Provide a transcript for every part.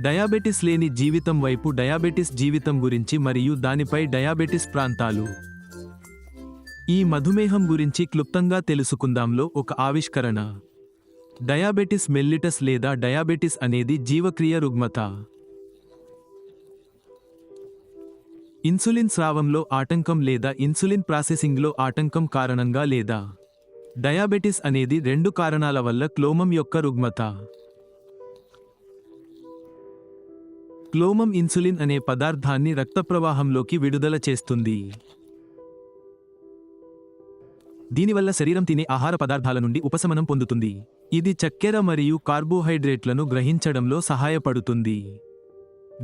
Diabetes లేని జీవితం వైపు డయాబెటిస్ జీవితం గురించి మరియు దానిపై డయాబెటిస్ ప్రాంతాలు. ఈ మధుమేహం గురించి క్లుప్తంగా తెలుసుకుందాంలో ఒక ఆవిష్కరణ. డయాబెటిస్ మెల్లిటస్ లేదా డయాబెటిస్ అనేది జీవక్రియ రుగ్మత. ఇన్సులిన్ స్రావంలో ఆటంకం లేదా ఇన్సులిన్ ప్రాసెసింగ్లో ఆటంకం కారణంగా లేదా డయాబెటిస్ అనేది రెండు కారణాల వల్ల క్లోమం యొక్క రుగ్మత. క్లోమం ఇన్సులిన్ అనే పదార్థాన్ని రక్త ప్రవాహంలోకి విడుదల చేస్తుంది. దీనివల్ల శరీరం తినే ఆహార పదార్థాల నుండి ఉపశమనం పొందుతుంది. ఇది చక్కెర మరియు కార్బోహైడ్రేట్లను గ్రహించడంలో సహాయపడుతుంది.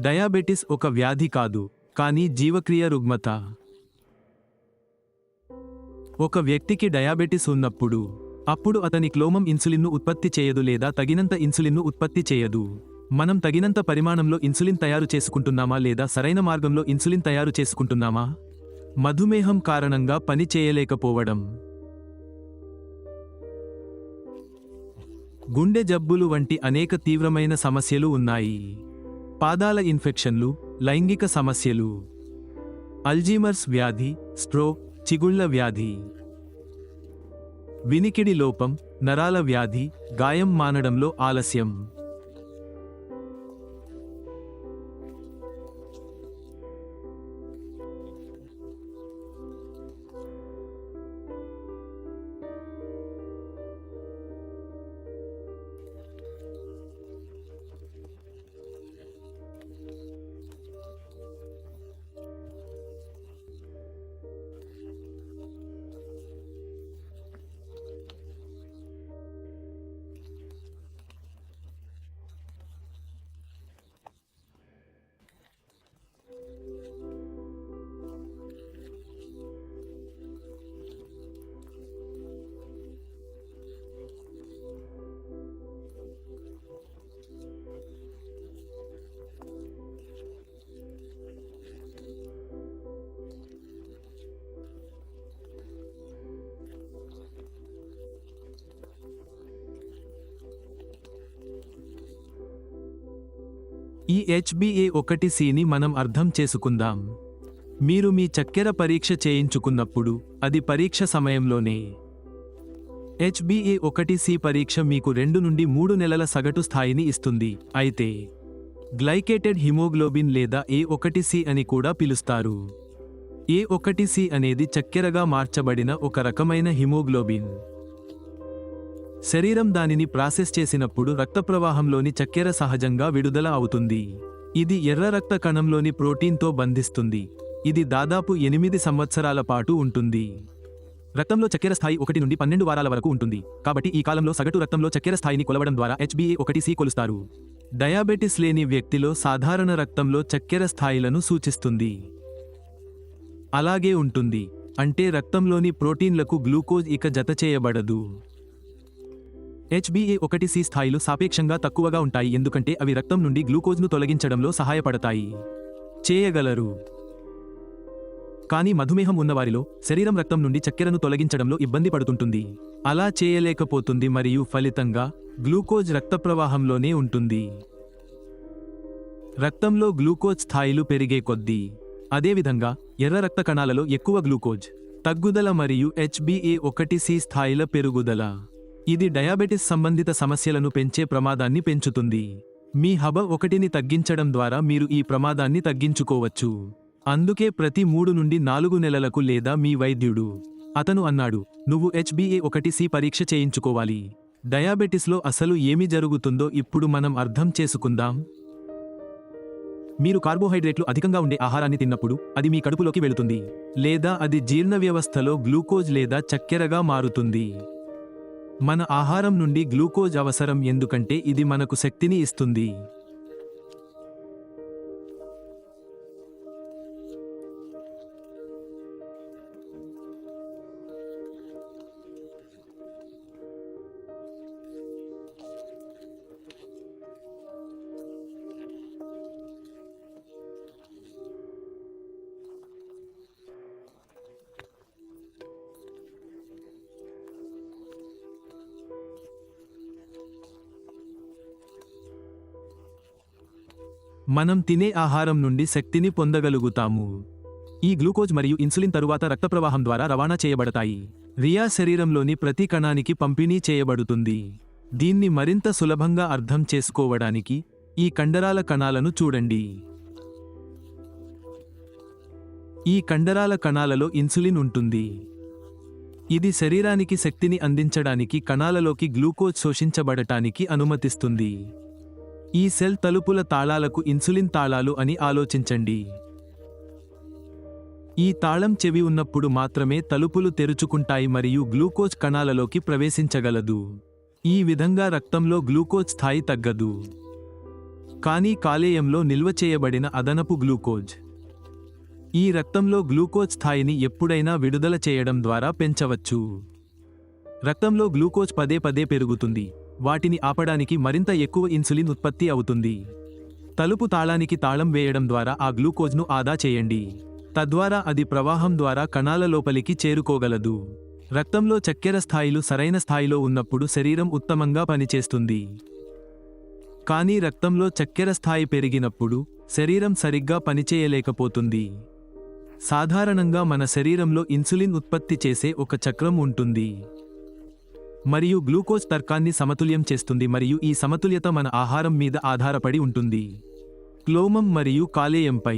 డయాబెటిస్ ఒక వ్యాధి కాదు, కానీ జీవక్రియ రుగ్మత. ఒక వ్యక్తికి డయాబెటిస్ ఉన్నప్పుడు అప్పుడు అతని క్లోమం ఇన్సులిన్ను ఉత్పత్తి చేయదు లేదా తగినంత ఇన్సులిన్ను ఉత్పత్తి చేయదు. మనం తగినంత పరిమాణంలో ఇన్సులిన్ తయారు చేసుకుంటున్నామా లేదా సరైన మార్గంలో ఇన్సులిన్ తయారు చేసుకుంటున్నామా? మధుమేహం కారణంగా పని చేయలేకపోవడం. గుండె జబ్బులు వంటి అనేక తీవ్రమైన సమస్యలు ఉన్నాయి. పాదాల ఇన్ఫెక్షన్లు, లైంగిక సమస్యలు, అల్జీమర్స్ వ్యాధి, స్ట్రోక్, చిగుళ్ల వ్యాధి, వినికిడి లోపం, నరాల వ్యాధి, గాయం మానడంలో ఆలస్యం. ఈ HbA1cని మనం అర్థం చేసుకుందాం. మీరు మీ చక్కెర పరీక్ష చేయించుకున్నప్పుడు అది పరీక్ష సమయంలోనే. HbA1c పరీక్ష మీకు 2 నుండి 3 నెలల సగటు స్థాయిని ఇస్తుంది. అయితే గ్లైకేటెడ్ హిమోగ్లోబిన్ లేదా A1c అని కూడా పిలుస్తారు. A1c అనేది చక్కెరగా మార్చబడిన ఒక రకమైన హిమోగ్లోబిన్. శరీరం దానిని ప్రాసెస్ చేసినప్పుడు రక్త ప్రవాహంలోని చక్కెర సహజంగా విడుదల అవుతుంది. ఇది ఎర్ర రక్త కణంలోని ప్రోటీన్తో బంధిస్తుంది. ఇది దాదాపు 8 సంవత్సరాల పాటు ఉంటుంది. రక్తంలో చక్కెర స్థాయి 1 నుండి 12 వారాల వరకు ఉంటుంది. కాబట్టి ఈ కాలంలో సగటు రక్తంలో చక్కెర స్థాయిని కొలవడం ద్వారా HbA1c కొలుస్తారు. డయాబెటిస్ లేని వ్యక్తిలో సాధారణ రక్తంలో చక్కెర స్థాయిలను సూచిస్తుంది. అలాగే ఉంటుంది, అంటే రక్తంలోని ప్రోటీన్లకు గ్లూకోజ్ ఇక జతచేయబడదు. HbA1c స్థాయిలు సాపేక్షంగా తక్కువగా ఉంటాయి ఎందుకంటే అవి రక్తం నుండి గ్లూకోజ్ను తొలగించడంలో సహాయపడతాయి. చేయగలరు. కానీ మధుమేహం ఉన్నవారిలో శరీరం రక్తం నుండి చక్కెరను తొలగించడంలో ఇబ్బంది పడుతుంటుంది. అలా చేయలేకపోతుంది మరియు ఫలితంగా గ్లూకోజ్ రక్త ప్రవాహంలోనే ఉంటుంది. రక్తంలో గ్లూకోజ్ స్థాయిలు పెరిగే కొద్దీ, అదేవిధంగా ఎర్ర రక్త కణాలలో ఎక్కువ గ్లూకోజ్ తగ్గుదల మరియు HbA1c స్థాయిల పెరుగుదల. ఇది డయాబెటిస్ సంబంధిత సమస్యలను పెంచే ప్రమాదాన్ని పెంచుతుంది. మీ HbA1cని తగ్గించడం ద్వారా మీరు ఈ ప్రమాదాన్ని తగ్గించుకోవచ్చు. అందుకే ప్రతి 3 నుండి 4 నెలలకు లేదా మీ వైద్యుడు అతను అన్నాడు, నువ్వు HbA1c పరీక్ష చేయించుకోవాలి. డయాబెటిస్లో అసలు ఏమి జరుగుతుందో ఇప్పుడు మనం అర్థం చేసుకుందాం. మీరు కార్బోహైడ్రేట్లు అధికంగా ఉండే ఆహారాన్ని తిన్నప్పుడు అది మీ కడుపులోకి వెళుతుంది, లేదా అది జీర్ణ వ్యవస్థలో గ్లూకోజ్ లేదా చక్కెరగా మారుతుంది. మన ఆహారం నుండి గ్లూకోజ్ అవసరం ఎందుకంటే ఇది మనకు శక్తిని ఇస్తుంది. మనం తినే ఆహారం నుండి శక్తిని పొందగలుగుతాము. ఈ గ్లూకోజ్ మరియు ఇన్సులిన్ తరువాత రక్త ప్రవాహం ద్వారా రవాణా చేయబడతాయి. రియా శరీరంలోని ప్రతి కణానికి పంపిణీ చేయబడుతుంది. దీన్ని మరింత సులభంగా అర్థం చేసుకోవడానికి ఈ కండరాల కణాలను చూడండి. ఈ కండరాల కణాలలో ఇన్సులిన్ ఉంటుంది. ఇది శరీరానికి శక్తిని అందించడానికి కణాలలోకి గ్లూకోజ్ శోషించబడటానికి అనుమతిస్తుంది. ఈ సెల్ తలుపుల తాళాలకు ఇన్సులిన్ తాళాలు అని ఆలోచించండి. ఈ తాళం చెవి ఉన్నప్పుడు మాత్రమే తలుపులు తెరుచుకుంటాయి మరియు గ్లూకోజ్ కణాలలోకి ప్రవేశించగలదు. ఈ విధంగా రక్తంలో గ్లూకోజ్ స్థాయి తగ్గదు. కానీ కాలేయంలో నిల్వ చేయబడిన అదనపు గ్లూకోజ్ ఈ రక్తంలో గ్లూకోజ్ స్థాయిని ఎప్పుడైనా విడుదల చేయడం ద్వారా పెంచవచ్చు. రక్తంలో గ్లూకోజ్ పదే పదే పెరుగుతుంది. వాటిని ఆపడానికి మరింత ఎక్కువ ఇన్సులిన్ ఉత్పత్తి అవుతుంది. తలుపు తాళానికి తాళం వేయడం ద్వారా ఆ గ్లూకోజ్ను ఆదా చేయండి. తద్వారా అది ప్రవాహం ద్వారా కణాల లోపలికి చేరుకోగలదు. రక్తంలో చక్కెర స్థాయిలు సరైన స్థాయిలో ఉన్నప్పుడు శరీరం ఉత్తమంగా పనిచేస్తుంది. కానీ రక్తంలో చక్కెర స్థాయి పెరిగినప్పుడు శరీరం సరిగ్గా పనిచేయలేకపోతుంది. సాధారణంగా మన శరీరంలో ఇన్సులిన్ ఉత్పత్తి చేసే ఒక చక్రం ఉంటుంది మరియు గ్లూకోజ్ తర్కాన్ని సమతుల్యం చేస్తుంది మరియు ఈ సమతుల్యత మన ఆహారం మీద ఆధారపడి ఉంటుంది. క్లోమం మరియు కాలేయంపై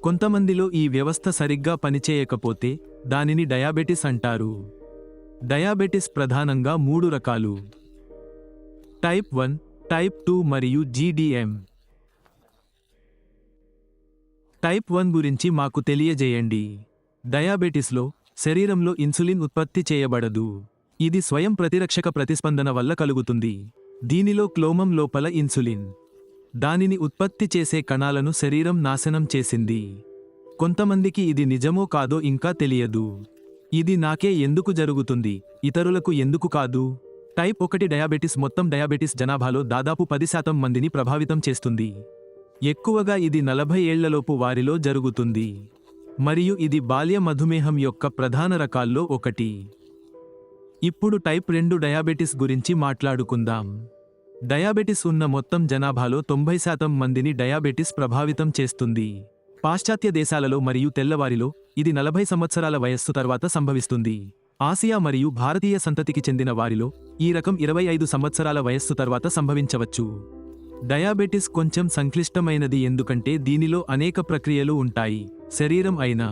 కొంతమందిలో ఈ వ్యవస్థ సరిగ్గా పనిచేయకపోతే దానిని డయాబెటిస్ అంటారు. డయాబెటిస్ ప్రధానంగా 3 రకాలు: టైప్ 1, టైప్ 2 మరియు GDM. టైప్ 1 గురించి మాకు తెలియజేయండి. డయాబెటిస్లో శరీరంలో ఇన్సులిన్ ఉత్పత్తి చేయబడదు. ఇది స్వయం ప్రతిరక్షక ప్రతిస్పందన వల్ల కలుగుతుంది. దీనిలో క్లోమం లోపల ఇన్సులిన్ దానిని ఉత్పత్తి చేసే కణాలను శరీరం నాశనం చేసింది. కొంతమందికి ఇది నిజమో కాదో ఇంకా తెలియదు. ఇది నాకే ఎందుకు జరుగుతుంది, ఇతరులకు ఎందుకు కాదు? టైప్ 1 డయాబెటిస్ మొత్తం డయాబెటిస్ జనాభాలో దాదాపు 10% మందిని ప్రభావితం చేస్తుంది. ఎక్కువగా ఇది 40 ఏళ్లలోపు వారిలో జరుగుతుంది మరియు ఇది బాల్య మధుమేహం యొక్క ప్రధాన రకాల్లో ఒకటి. ఇప్పుడు టైప్ 2 డయాబెటిస్ గురించి మాట్లాడుకుందాం. డయాబెటిస్ ఉన్న మొత్తం జనాభాలో 90% మందిని డయాబెటిస్ ప్రభావితం చేస్తుంది. పాశ్చాత్య దేశాలలో మరియు తెల్లవారిలో ఇది 40 సంవత్సరాల వయస్సు తర్వాత సంభవిస్తుంది. ఆసియా మరియు భారతీయ సంతతికి చెందిన వారిలో ఈ రకం 25 సంవత్సరాల వయస్సు తర్వాత సంభవించవచ్చు. డయాబెటిస్ కొంచెం సంక్లిష్టమైనది ఎందుకంటే దీనిలో అనేక ప్రక్రియలు ఉంటాయి. శరీరం అయినా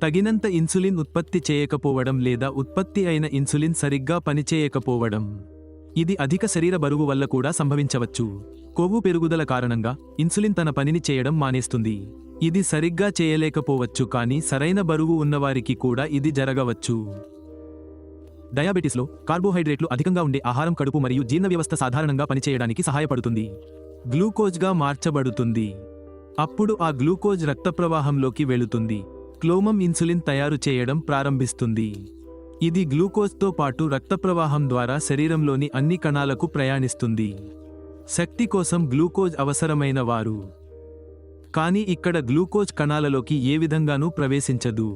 తగినంత ఇన్సులిన్ ఉత్పత్తి చేయకపోవడం లేదా ఉత్పత్తి అయిన ఇన్సులిన్ సరిగ్గా పనిచేయకపోవడం. ఇది అధిక శరీర బరువు వల్ల కూడా సంభవించవచ్చు. కొవ్వు పెరుగుదల కారణంగా ఇన్సులిన్ తన పనిని చేయడం మానేస్తుంది. ఇది సరిగ్గా చేయలేకపోవచ్చు కానీ సరైన బరువు ఉన్నవారికి కూడా ఇది జరగవచ్చు. డయాబెటిస్లో కార్బోహైడ్రేట్లు అధికంగా ఉండే ఆహారం కడుపు మరియు జీర్ణ వ్యవస్థ సాధారణంగా పనిచేయడానికి సహాయపడుతుంది. గ్లూకోజ్గా మార్చబడుతుంది. అప్పుడు ఆ గ్లూకోజ్ రక్త ప్రవాహంలోకి వెళుతుంది. క్లోమం ఇన్సులిన్ తయారు చేయడం ప్రారంభిస్తుంది. ఇది గ్లూకోజ్తో పాటు రక్త ప్రవాహం ద్వారా శరీరంలోని అన్ని కణాలకు ప్రయాణిస్తుంది. శక్తి కోసం గ్లూకోజ్ అవసరమైన వారు. కానీ ఇక్కడ గ్లూకోజ్ కణాలలోకి ఏ విధంగానూ ప్రవేశించదు.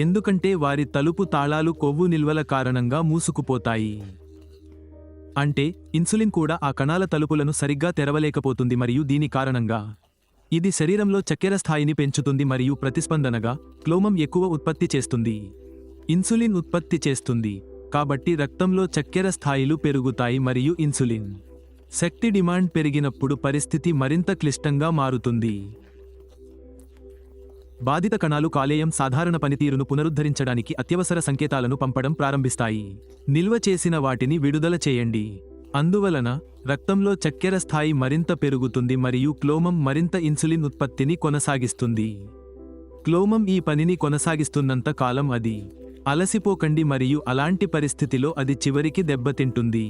ఎందుకంటే వారి తలుపు తాళాలు కొవ్వు నిల్వల కారణంగా మూసుకుపోతాయి. అంటే ఇన్సులిన్ కూడా ఆ కణాల తలుపులను సరిగ్గా తెరవలేకపోతుంది మరియు దీని కారణంగా ఇది శరీరంలో చక్కెర స్థాయిని పెంచుతుంది మరియు ప్రతిస్పందనగా క్లోమం ఎక్కువ ఉత్పత్తి చేస్తుంది. ఇన్సులిన్ ఉత్పత్తి చేస్తుంది కాబట్టి రక్తంలో చక్కెర స్థాయిలు పెరుగుతాయి మరియు ఇన్సులిన్ శక్తి డిమాండ్ పెరిగినప్పుడు పరిస్థితి మరింత క్లిష్టంగా మారుతుంది. బాధిత కణాలు కాలేయం సాధారణ పనితీరును పునరుద్ధరించడానికి అత్యవసర సంకేతాలను పంపడం ప్రారంభిస్తాయి. నిల్వ చేసిన వాటిని విడుదల చేయండి. అందువలన రక్తంలో చక్కెర స్థాయి మరింత పెరుగుతుంది మరియు క్లోమం మరింత ఇన్సులిన్ ఉత్పత్తిని కొనసాగిస్తుంది. క్లోమం ఈ పనిని కొనసాగిస్తున్నంత కాలం అది అలసిపోకండి మరియు అలాంటి పరిస్థితిలో అది చివరికి దెబ్బతింటుంది.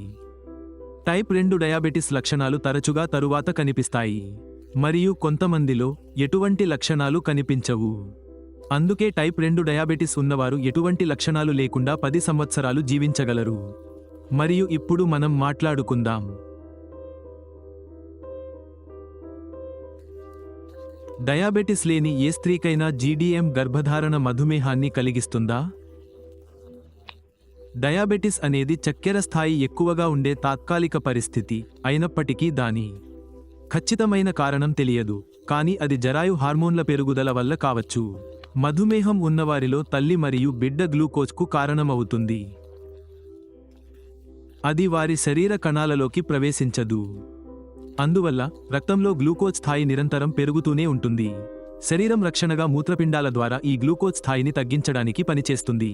టైప్ 2 డయాబెటిస్ లక్షణాలు తరచుగా తరువాత కనిపిస్తాయి మరియు కొంతమందిలో ఎటువంటి లక్షణాలు కనిపించవు. అందుకే టైప్ 2 డయాబెటిస్ ఉన్నవారు ఎటువంటి లక్షణాలు లేకుండా 10 సంవత్సరాలు జీవించగలరు. మరియు ఇప్పుడు మనం మాట్లాడుకుందాం. డయాబెటిస్ లేని ఏ స్త్రీకైనా GDM గర్భధారణ మధుమేహాన్ని కలిగిస్తుందా? డయాబెటిస్ అనేది చక్కెర స్థాయి ఎక్కువగా ఉండే తాత్కాలిక పరిస్థితి అయినప్పటికీ దాని ఖచ్చితమైన కారణం తెలియదు, కానీ అది జరాయు హార్మోన్ల పెరుగుదల వల్ల కావచ్చు. మధుమేహం ఉన్నవారిలో తల్లి మరియు బిడ్డ గ్లూకోజ్కు కారణమవుతుంది. అది వారి శరీర కణాలలోకి ప్రవేశించదు. అందువల్ల రక్తంలో గ్లూకోజ్ స్థాయి నిరంతరం పెరుగుతూనే ఉంటుంది. శరీరం రక్షణగా మూత్రపిండాల ద్వారా ఈ గ్లూకోజ్ స్థాయిని తగ్గించడానికి పనిచేస్తుంది.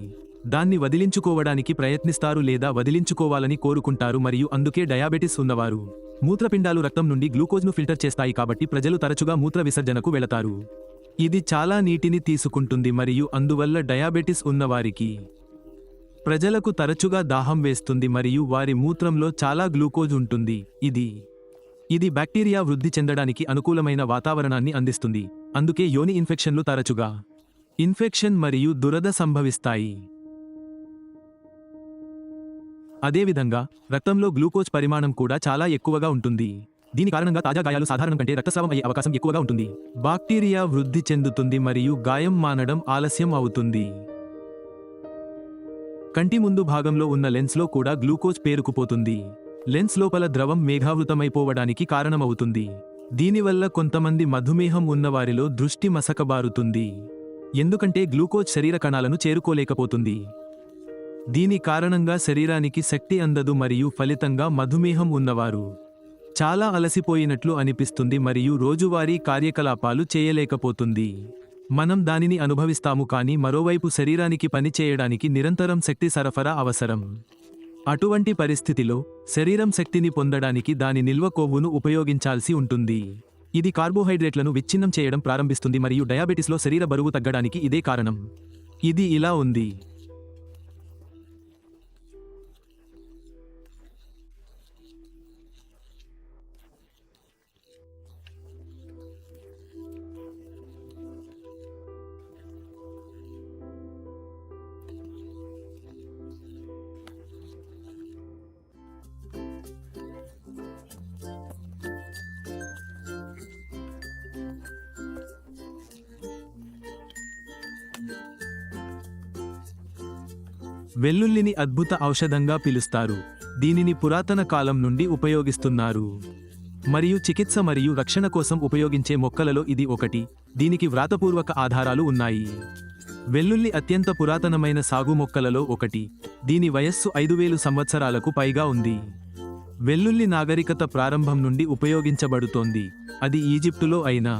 దాన్ని వదిలించుకోవడానికి ప్రయత్నిస్తారు లేదా వదిలించుకోవాలని కోరుకుంటారు, మరియు అందుకే డయాబెటిస్ ఉన్నవారు మూత్రపిండాలు రక్తం నుండి గ్లూకోజ్ను ఫిల్టర్ చేస్తాయి, కాబట్టి ప్రజలు తరచుగా మూత్ర విసర్జనకు వెళతారు. ఇది చాలా నీటిని తీసుకుంటుంది మరియు అందువల్ల డయాబెటిస్ ఉన్నవారికి ప్రజలకు తరచుగా దాహం వేస్తుంది మరియు వారి మూత్రంలో చాలా గ్లూకోజ్ ఉంటుంది. ఇది బ్యాక్టీరియా వృద్ధి చెందడానికి అనుకూలమైన వాతావరణాన్ని అందిస్తుంది. అందుకే యోని ఇన్ఫెక్షన్లు తరచుగా ఇన్ఫెక్షన్ మరియు దురద సంభవిస్తాయి. అదేవిధంగా రక్తంలో గ్లూకోజ్ పరిమాణం కూడా చాలా ఎక్కువగా ఉంటుంది. దీని కారణంగా తాజా గాయాలు సాధారణం కంటే రక్తస్రావం అయ్యే అవకాశం ఎక్కువగా ఉంటుంది. బాక్టీరియా వృద్ధి చెందుతుంది మరియు గాయం మానడం ఆలస్యం అవుతుంది. కంటి ముందు భాగంలో ఉన్న లెన్స్లో కూడా గ్లూకోజ్ పేరుకుపోతుంది. లెన్స్ లోపల ద్రవం మేఘావృతమైపోవడానికి కారణమవుతుంది. దీనివల్ల కొంతమంది మధుమేహం ఉన్నవారిలో దృష్టి మసకబారుతుంది, ఎందుకంటే గ్లూకోజ్ శరీర కణాలను చేరుకోలేకపోతుంది. దీని కారణంగా శరీరానికి శక్తి అందదు మరియు ఫలితంగా మధుమేహం ఉన్నవారు చాలా అలసిపోయినట్లు అనిపిస్తుంది మరియు రోజువారీ కార్యకలాపాలు చేయలేకపోతుంది. మనం దానిని అనుభవిస్తాము, కానీ మరోవైపు శరీరానికి పని చేయడానికి నిరంతరం శక్తి సరఫరా అవసరం. అటువంటి పరిస్థితిలో శరీరం శక్తిని పొందడానికి దాని నిల్వ కొవ్వును ఉపయోగించాల్సి ఉంటుంది. ఇది కార్బోహైడ్రేట్లను విచ్ఛిన్నం చేయడం ప్రారంభిస్తుంది మరియు డయాబెటిస్లో శరీర బరువు తగ్గడానికి ఇదే కారణం. ఇది ఇలా ఉంది. వెల్లుల్లిని అద్భుత ఔషధంగా పిలుస్తారు. దీనిని పురాతన కాలం నుండి ఉపయోగిస్తున్నారు మరియు చికిత్స మరియు రక్షణ కోసం ఉపయోగించే మొక్కలలో ఇది ఒకటి. దీనికి వ్రాతపూర్వక ఆధారాలు ఉన్నాయి. వెల్లుల్లి అత్యంత పురాతనమైన సాగు మొక్కలలో ఒకటి. దీని వయస్సు 5000 సంవత్సరాలకు పైగా ఉంది. వెల్లుల్లి నాగరికత ప్రారంభం నుండి ఉపయోగించబడుతోంది. అది ఈజిప్టులో అయినా,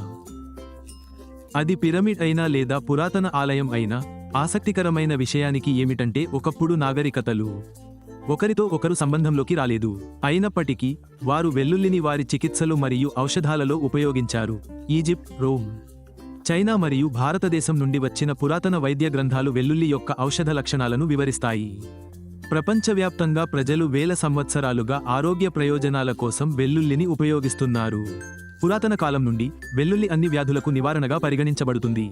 అది పిరమిడ్ అయినా లేదా పురాతన ఆలయం అయినా. ఆసక్తికరమైన విషయానికి ఏమిటంటే ఒకప్పుడు నాగరికతలు ఒకరితో ఒకరు సంబంధంలోకి రాలేదు. అయినప్పటికీ వారు వెల్లుల్లిని వారి చికిత్సలు మరియు ఔషధాలలో ఉపయోగించారు. ఈజిప్ట్, రోమ్, చైనా మరియు భారతదేశం నుండి వచ్చిన పురాతన వైద్య గ్రంథాలు వెల్లుల్లి యొక్క ఔషధ లక్షణాలను వివరిస్తాయి. ప్రపంచవ్యాప్తంగా ప్రజలు వేల సంవత్సరాలుగా ఆరోగ్య ప్రయోజనాల కోసం వెల్లుల్లిని ఉపయోగిస్తున్నారు. పురాతన కాలం నుండి వెల్లుల్లి అన్ని వ్యాధులకు నివారణగా పరిగణించబడుతుంది.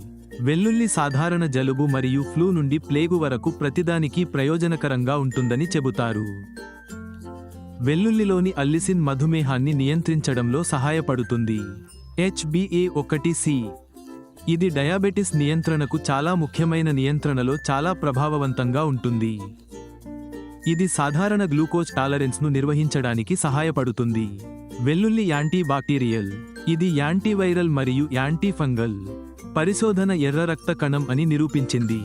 వెల్లుల్లి సాధారణ జలుబు మరియు ఫ్లూ నుండి ప్లేగు వరకు ప్రతిదానికి ప్రయోజనకరంగా ఉంటుందని చెబుతారు. వెల్లుల్లిలోని అల్లిసిన్ మధుమేహాన్ని నియంత్రించడంలో సహాయపడుతుంది. HbA1c ఇది డయాబెటిస్ నియంత్రణకు చాలా ముఖ్యమైన నియంత్రణలో చాలా ప్రభావవంతంగా ఉంటుంది. ఇది సాధారణ గ్లూకోజ్ టాలరెన్స్ను నిర్వహించడానికి సహాయపడుతుంది. వెల్లుల్లి యాంటీ బాక్టీరియల్, ఇది యాంటీవైరల్ మరియు యాంటీఫంగల్. పరిశోధన ఎర్ర రక్త కణం అని నిరూపించింది.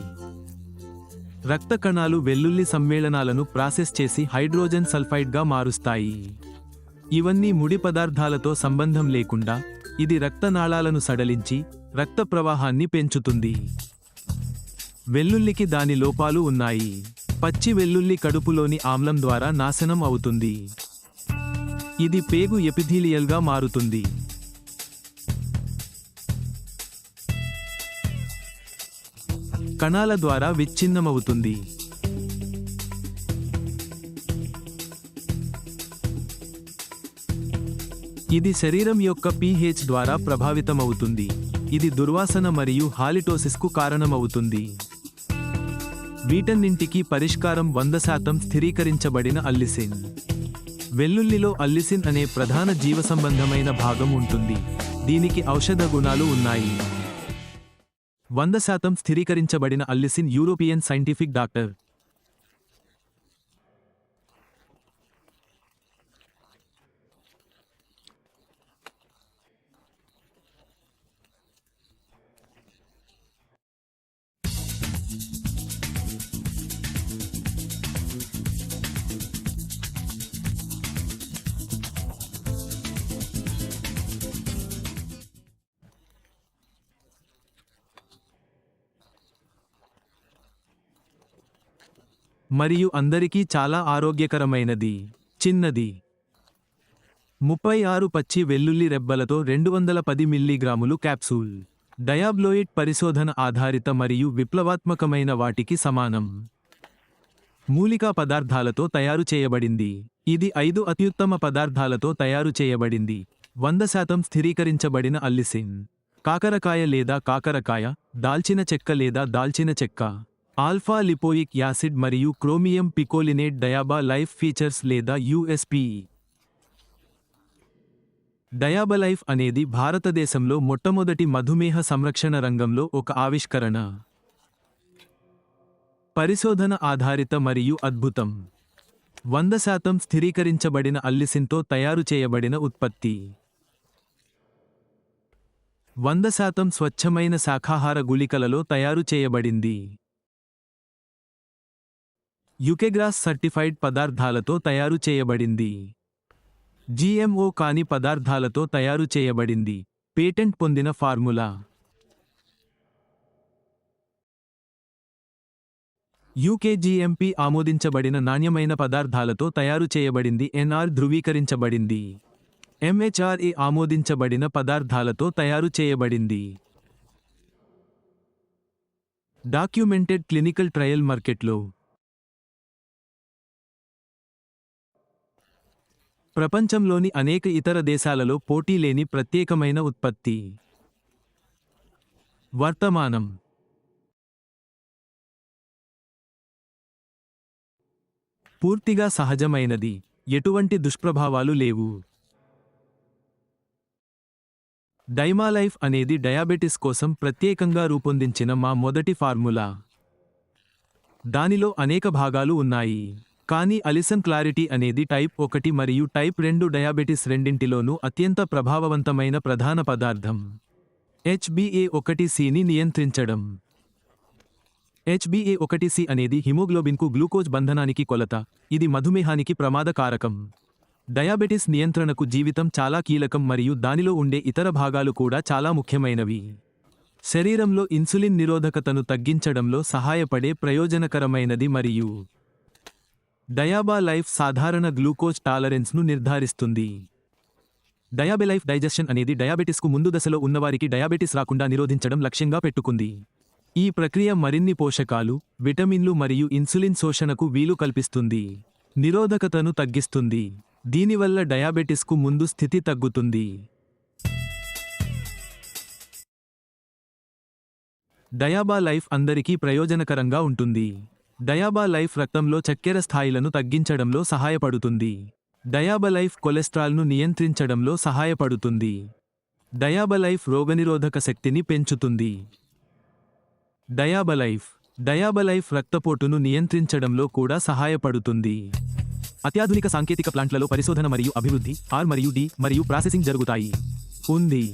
రక్త కణాలు వెల్లుల్లి సమ్మేళనాలను ప్రాసెస్ చేసి హైడ్రోజన్ సల్ఫైడ్గా మారుస్తాయి. ఇవన్నీ ముడి పదార్థాలతో సంబంధం లేకుండా ఇది రక్తనాళాలను సడలించి రక్త ప్రవాహాన్ని పెంచుతుంది. వెల్లుల్లికి దాని లోపాలు ఉన్నాయి. పచ్చి వెల్లుల్లి కడుపులోని ఆమ్లం ద్వారా నాశనం అవుతుంది. ఇది పేగు ఎపిథీలియల్గా మారుతుంది. కణాల ద్వారా విచ్ఛిన్నమవుతుంది. ఇది శరీరం యొక్క pH ద్వారా ప్రభావితమవుతుంది. ఇది దుర్వాసన మరియు హాలిటోసిస్కు కారణమవుతుంది. వీటన్నింటికీ పరిష్కారం 100% స్థిరీకరించబడిన అల్లిసిన్. వెల్లుల్లిలో అల్లిసిన్ అనే ప్రధాన జీవసంబంధమైన భాగం ఉంటుంది. దీనికి ఔషధ గుణాలు ఉన్నాయి. 100% స్థిరీకరించబడిన అల్లిసిన్ యూరోపియన్ సైంటిఫిక్ డాక్టర్ మరియు అందరికీ చాలా ఆరోగ్యకరమైనది. చిన్నది. 36 పచ్చి వెల్లుల్లి రెబ్బలతో 210 మిల్లీగ్రాములు క్యాప్సూల్. డయాబ్లోయిడ్ పరిశోధన ఆధారిత మరియు విప్లవాత్మకమైన వాటికి సమానం. మూలికా పదార్థాలతో తయారు చేయబడింది. ఇది 5 అత్యుత్తమ పదార్థాలతో తయారు చేయబడింది. 100% స్థిరీకరించబడిన అల్లిసిన్. కాకరకాయ లేదా కాకరకాయ, దాల్చిన చెక్క లేదా దాల్చిన చెక్క, ఆల్ఫా లిపోయిక్ యాసిడ్ మరియు క్రోమియం పికోలినేట్. డయాబా లైఫ్ ఫీచర్స్ లేదా యూఎస్పీ. డయాబా లైఫ్ అనేది భారతదేశంలో మొట్టమొదటి మధుమేహ సంరక్షణ రంగంలో ఒక ఆవిష్కరణ. పరిశోధన ఆధారిత మరియు అద్భుతం. 100% స్థిరీకరించబడిన అల్లిసిన్తో తయారు చేయబడిన ఉత్పత్తి. 100% స్వచ్ఛమైన శాఖాహార గుళికలలో తయారు చేయబడింది. యుకెగ్రాస్ సర్టిఫైడ్ పదార్థాలతో తయారు చేయబడింది. జిఎంఓ కాని పదార్థాలతో తయారు చేయబడింది. పేటెంట్ పొందిన ఫార్ములా. యూకేజీఎంపీ ఆమోదించబడిన నాణ్యమైన పదార్థాలతో తయారు చేయబడింది. ఎన్ఆర్ ధృవీకరించబడింది. ఎంహెచ్ఆర్ఏ ఆమోదించబడిన పదార్థాలతో తయారు చేయబడింది. డాక్యుమెంటెడ్ క్లినికల్ ట్రయల్ మార్కెట్లో. ప్రపంచంలోని అనేక ఇతర దేశాలలో పోటీ లేని ప్రత్యేకమైన ఉత్పత్తి. వర్తమానం. పూర్తిగా సహజమైనది. ఎటువంటి దుష్ప్రభావాలు లేవు. డైమాలైఫ్ అనేది డయాబెటిస్ కోసం ప్రత్యేకంగా రూపొందించిన మా మొదటి ఫార్ములా. దానిలో అనేక భాగాలు ఉన్నాయి. కానీ అలిసన్ క్లారిటీ అనేది టైప్ 1 మరియు టైప్ 2 డయాబెటిస్ రెండింటిలోనూ అత్యంత ప్రభావవంతమైన ప్రధాన పదార్థం. HbA1cని నియంత్రించడం. HbA1c అనేది హిమోగ్లోబిన్కు గ్లూకోజ్ బంధనానికి కొలత. ఇది మధుమేహానికి ప్రమాద కారకం. డయాబెటిస్ నియంత్రణకు జీవితం చాలా కీలకం మరియు దానిలో ఉండే ఇతర భాగాలు కూడా చాలా ముఖ్యమైనవి. శరీరంలో ఇన్సులిన్ నిరోధకతను తగ్గించడంలో సహాయపడే ప్రయోజనకరమైనది మరియు డయాబా లైఫ్ సాధారణ గ్లూకోజ్ టాలరెన్స్ను నిర్ధారిస్తుంది. డయాబెలైఫ్ డైజెషన్ అనేది డయాబెటిస్కు ముందు దశలో ఉన్నవారికి డయాబెటిస్ రాకుండా నిరోధించడం లక్ష్యంగా పెట్టుకుంది. ఈ ప్రక్రియ మరిన్ని పోషకాలు, విటమిన్లు మరియు ఇన్సులిన్ శోషణకు వీలు కల్పిస్తుంది. నిరోధకతను తగ్గిస్తుంది. దీనివల్ల డయాబెటిస్కు ముందు స్థితి తగ్గుతుంది. డయాబా లైఫ్ అందరికీ ప్రయోజనకరంగా ఉంటుంది. డయాబా లైఫ్ రక్తంలో చక్కెర స్థాయిలను తగ్గించడంలో సహాయపడుతుంది. డయాబా లైఫ్ కొలెస్ట్రాల్ను నియంత్రించడంలో సహాయపడుతుంది. డయాబా లైఫ్ రోగనిరోధక శక్తిని పెంచుతుంది. డయాబా లైఫ్ రక్తపోటును నియంత్రించడంలో కూడా సహాయపడుతుంది. అత్యాధునిక సాంకేతిక ప్లాంట్లలో పరిశోధన మరియు అభివృద్ధి, R మరియు D మరియు ప్రాసెసింగ్ జరుగుతాయి. ఉంది.